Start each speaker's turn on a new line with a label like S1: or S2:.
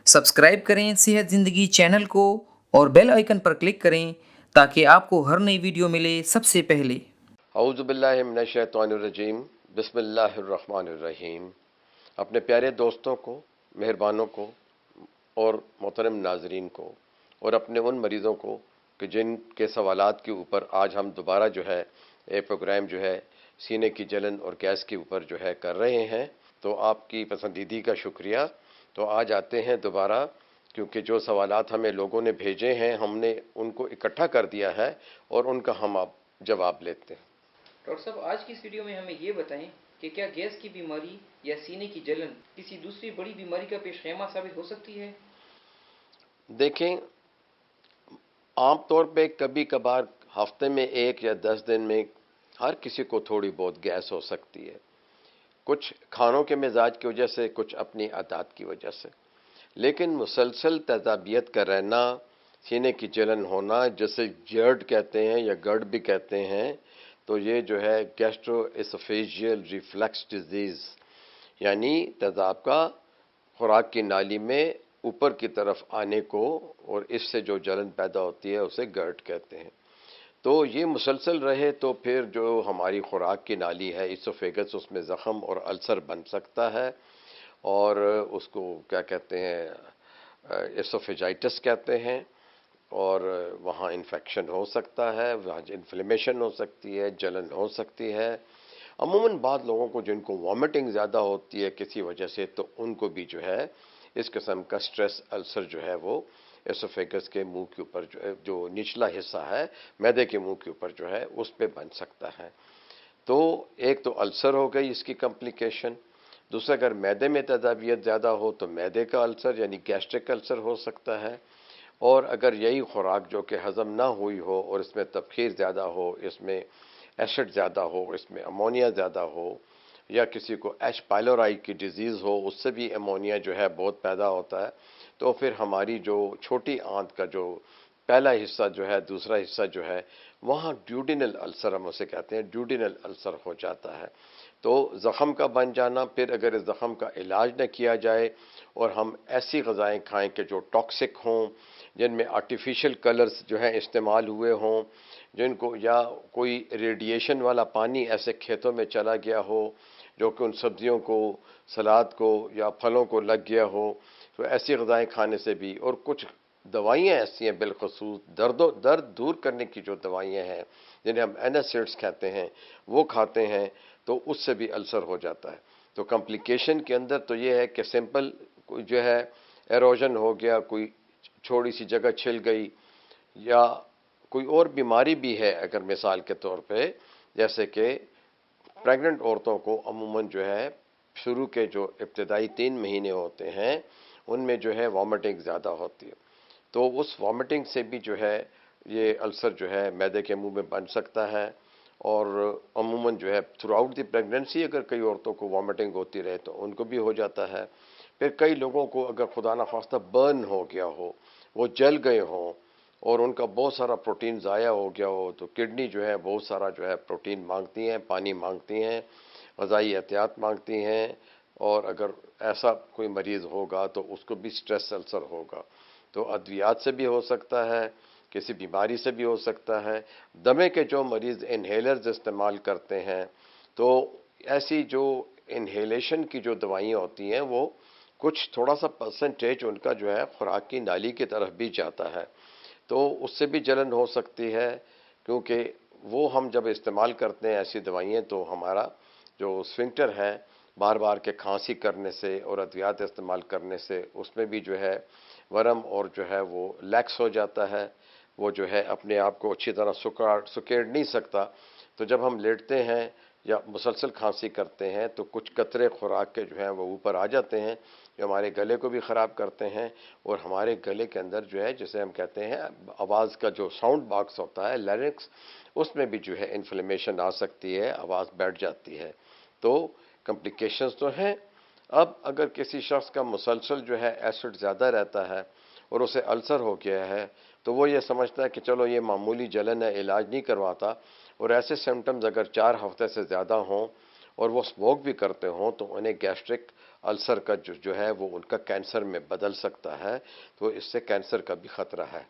S1: Subscribe करें सेहत ज़िंदगी चैनल को और बेल आइकन पर क्लिक करें ताकि आपको हर नई वीडियो मिले सबसे पहले।
S2: औज़ु बिल्लाहि मिनश शैतानिर रजीम, बिस्मिल्लाहिर रहमानिर रहीम। अपने प्यारे दोस्तों को, मेहरबानों को और मोहतरम नाजरीन को और अपने उन मरीज़ों को कि जिनके सवालात के ऊपर आज हम दोबारा जो है एक प्रोग्राम जो है सीने की जलन और गैस के ऊपर जो है कर रहे हैं, तो आपकी पसंदीदी का शुक्रिया। तो आज आते हैं दोबारा, क्योंकि जो सवालात हमें लोगों ने भेजे हैं हमने उनको इकट्ठा कर दिया है और उनका हम आप जवाब लेते हैं।
S1: डॉक्टर साहब, आज की इस वीडियो में हमें ये बताएं कि क्या गैस की बीमारी या सीने की जलन किसी दूसरी बड़ी बीमारी का पेशखेमा साबित हो सकती है?
S2: देखें, आमतौर पे कभी कभार हफ्ते में 1 या 10 दिन में हर किसी को थोड़ी बहुत गैस हो सकती है, कुछ खानों के मिजाज की वजह से, कुछ अपनी आदत की वजह से। लेकिन मुसलसल तेजाबियत का रहना, सीने की जलन होना, जैसे जर्ड कहते हैं या गर्ड भी कहते हैं, तो ये जो है गैस्ट्रोएसोफेजियल रिफ्लक्स डिजीज़, यानी तेजाब का खुराक की नाली में ऊपर की तरफ आने को और इससे जो जलन पैदा होती है उसे गर्ड कहते हैं। तो ये मुसलसल रहे तो फिर जो हमारी खुराक की नाली है इसोफेगस, उसमें ज़ख़म और अल्सर बन सकता है और उसको क्या कहते हैं, एसोफेजाइटिस कहते हैं, और वहाँ इन्फेक्शन हो सकता है, वहाँ इन्फ्लेमेशन हो सकती है, जलन हो सकती है। अमूमन बाद लोगों को जिनको वॉमिटिंग ज़्यादा होती है किसी वजह से, तो उनको भी जो है इस किस्म का स्ट्रेस अल्सर जो है वो एसोफेगस के मुंह के ऊपर जो निचला हिस्सा है मैदे के मुंह के ऊपर जो है उस पे बन सकता है। तो एक तो अल्सर हो गई इसकी कॉम्प्लिकेशन। दूसरा, अगर मैदे में तेजाबियत ज़्यादा हो तो मैदे का अल्सर यानी गैस्ट्रिक अल्सर हो सकता है। और अगर यही खुराक जो कि हज़म ना हुई हो और इसमें तबखीर ज़्यादा हो, इसमें एसिड ज़्यादा हो, इसमें अमोनिया ज़्यादा हो, या किसी को एच पाइलोराई की डिजीज़ हो, उससे भी अमोनिया जो है बहुत पैदा होता है, तो फिर हमारी जो छोटी आंत का जो पहला हिस्सा जो है, दूसरा हिस्सा जो है, वहाँ ड्यूडिनल अल्सर हम उसे कहते हैं, ड्यूडिनल अल्सर हो जाता है। तो ज़ख़म का बन जाना, फिर अगर इस ज़ख़म का इलाज न किया जाए और हम ऐसी ग़िज़ाएँ खाएं कि जो टॉक्सिक हों, जिनमें आर्टिफिशियल कलर्स जो हैं इस्तेमाल हुए हों, जिनको या कोई रेडिएशन वाला पानी ऐसे खेतों में चला गया हो जो कि उन सब्जियों को, सलाद को या फलों को लग गया हो, तो ऐसी ग़िज़ाएँ खाने से भी, और कुछ दवाइयाँ ऐसी हैं बिलखसूस दर्द दूर करने की जो दवाइयाँ हैं जिन्हें हम एनासिड्स कहते हैं, वो खाते हैं तो उससे भी अल्सर हो जाता है। तो कॉम्प्लिकेशन के अंदर तो ये है कि सिंपल कोई जो है एरोजन हो गया, कोई छोटी सी जगह छिल गई, या कोई और बीमारी भी है, अगर मिसाल के तौर पे जैसे कि प्रेग्नेंट औरतों को अमूमन जो है शुरू के जो इब्तदाई 3 महीने होते हैं उनमें जो है वॉमिटिंग ज़्यादा होती है, तो उस वॉमिटिंग से भी जो है ये अल्सर जो है मैदे के मुंह में बन सकता है। और अमूमन जो है थ्रू आउट द प्रेगनेंसी अगर कई औरतों को वॉमिटिंग होती रहे तो उनको भी हो जाता है। फिर कई लोगों को अगर खुदा न खास्ता बर्न हो गया हो, वो जल गए हों और उनका बहुत सारा प्रोटीन ज़ाया हो गया हो, तो किडनी जो है बहुत सारा जो है प्रोटीन मांगती हैं, पानी मांगती हैं, ग़िज़ाई एहतियात मांगती हैं, और अगर ऐसा कोई मरीज़ होगा तो उसको भी स्ट्रेस अल्सर होगा। तो अद्वियात से भी हो सकता है, किसी बीमारी से भी हो सकता है। दमे के जो मरीज़ इन्हेलर्स इस्तेमाल करते हैं, तो ऐसी जो इन्हेलेशन की जो दवाइयाँ होती हैं वो कुछ थोड़ा सा परसेंटेज उनका जो है खुराक की नाली की तरफ भी जाता है, तो उससे भी जलन हो सकती है, क्योंकि वो हम जब इस्तेमाल करते हैं ऐसी दवाइयाँ तो हमारा जो स्फिंक्टर है बार बार के खांसी करने से और अद्वियात इस्तेमाल करने से उसमें भी जो है वरम और जो है वो लैक्स हो जाता है, वो जो है अपने आप को अच्छी तरह सुकेड़ नहीं सकता। तो जब हम लेटते हैं या मुसलसल खांसी करते हैं तो कुछ कतरे खुराक के जो हैं वो ऊपर आ जाते हैं, जो हमारे गले को भी ख़राब करते हैं, और हमारे गले के अंदर जो है जिसे हम कहते हैं आवाज़ का जो साउंड बॉक्स होता है लैरिंक्स, उसमें भी जो है इन्फ्लेमेशन आ सकती है, आवाज़ बैठ जाती है। तो कॉम्प्लिकेशंस तो हैं। अब अगर किसी शख्स का मुसलसल जो है एसिड ज़्यादा रहता है और उसे अल्सर हो गया है, तो वो ये समझता है कि चलो ये मामूली जलन है, इलाज नहीं करवाता, और ऐसे सिम्टम्स अगर 4 हफ्ते से ज़्यादा हों और वो स्मोक भी करते हों तो उन्हें गैस्ट्रिक السر کا جو ہے وہ ان کا کینسر میں بدل سکتا ہے، تو اس سے کینسر کا بھی خطرہ ہے۔